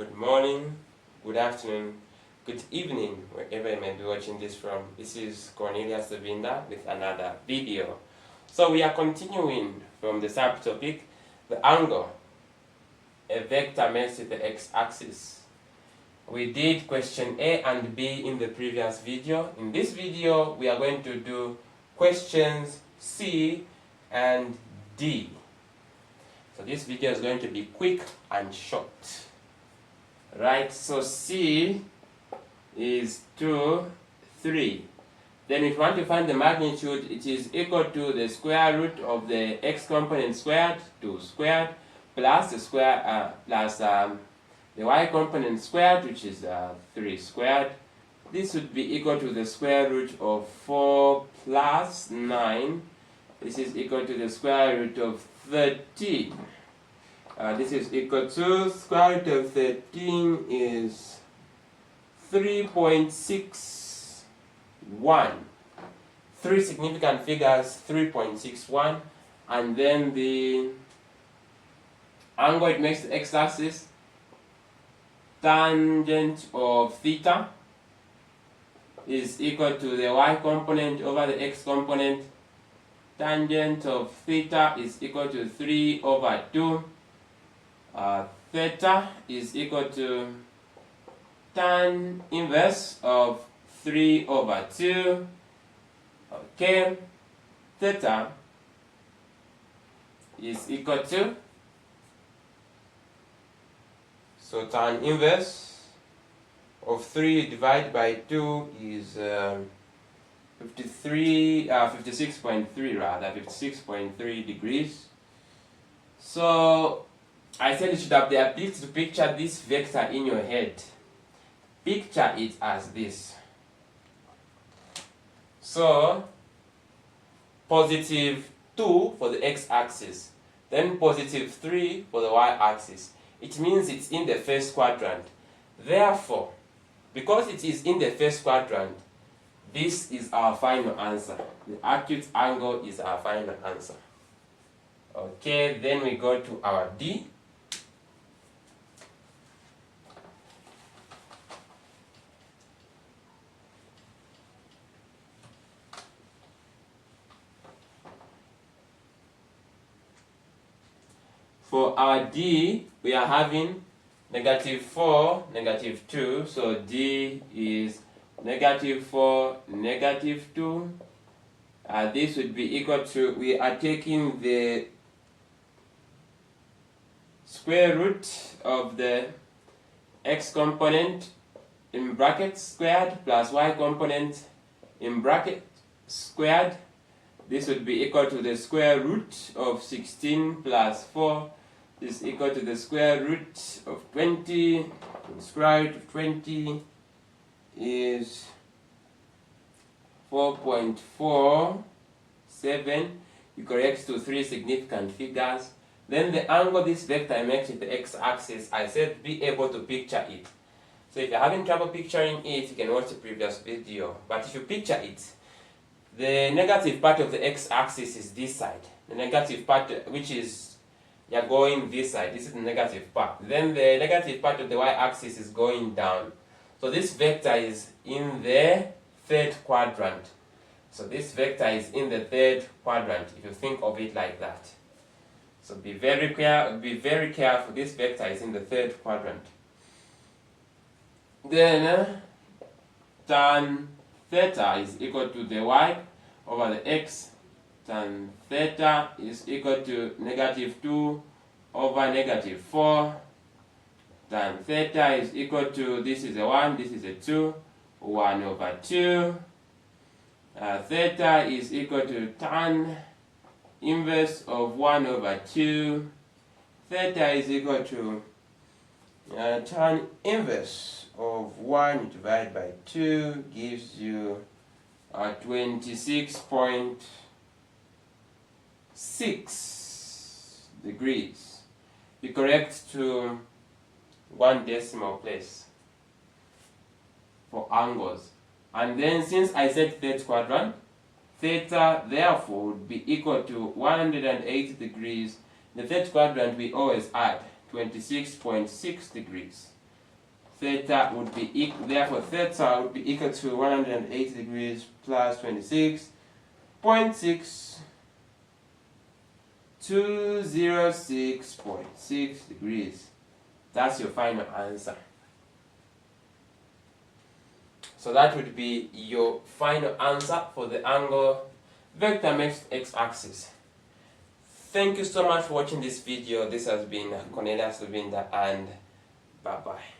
Good morning, good afternoon, good evening, wherever you may be watching this from. This is Cornelius Levinda with another video. So we are continuing from the subtopic, the angle a vector makes with the x-axis. We did question A and B in the previous video. In this video, we are going to do questions C and D. So this video is going to be quick and short. Right, so C is 2, 3. Then if you want to find the magnitude, it is equal to the square root of the x component squared, 2 squared, plus the square the y component squared, which is 3 squared. This would be equal to the square root of 4 plus 9. This is equal to the square root of 13. This is equal to square root of 13 is 3.61. Three significant figures, 3.61. And then the angle it makes the x-axis, tangent of theta is equal to the y component over the x component. Tangent of theta is equal to 3 over 2. Theta is equal to tan inverse of 3 over 2. Okay, theta is equal to, so tan inverse of 3 divided by 2 is 56.3 rather, 56.3 degrees. So I said you should have the ability to picture this vector in your head. Picture it as this. So positive 2 for the x-axis, then positive 3 for the y-axis. It means it's in the first quadrant. Therefore, because it is in the first quadrant, this is our final answer. The acute angle is our final answer. Okay, then we go to our D. For our D, we are having negative 4, negative 2. So D is negative 4, negative 2. This would be equal to, we are taking the square root of the x component in bracket squared plus y component in bracket squared. This would be equal to the square root of 16 plus 4. This is equal to the square root of 20. The square root of 20 is 4.47. You correct to 3 significant figures. Then the angle this vector makes with the x-axis, I said be able to picture it. So if you're having trouble picturing it, you can watch the previous video. But if you picture it, the negative part of the x-axis is this side. The negative part, which is you're going this side. This is the negative part. Then the negative part of the y-axis is going down. So this vector is in the third quadrant. So this vector is in the third quadrant, if you think of it like that. So be very careful. This vector is in the third quadrant. Then tan theta is equal to the y over the x. Tan theta is equal to negative 2 over negative 4. Tan theta is equal to, this is a 1, this is a 2, 1 over 2. Theta is equal to tan inverse of 1 over 2. Theta is equal to tan inverse of 1 divided by 2 gives you 26.6 degrees. Be correct to 1 decimal place for angles. And then since I said third quadrant, theta therefore would be equal to 180 degrees. In the third quadrant we always add 26.6 degrees. theta would be equal, therefore theta would be equal to 180 degrees plus 26.206.6 degrees. That's your final answer. So that would be your final answer for the angle vector makes x-axis. Thank you so much for watching this video. This has been Cornelius Lubinda, and bye bye.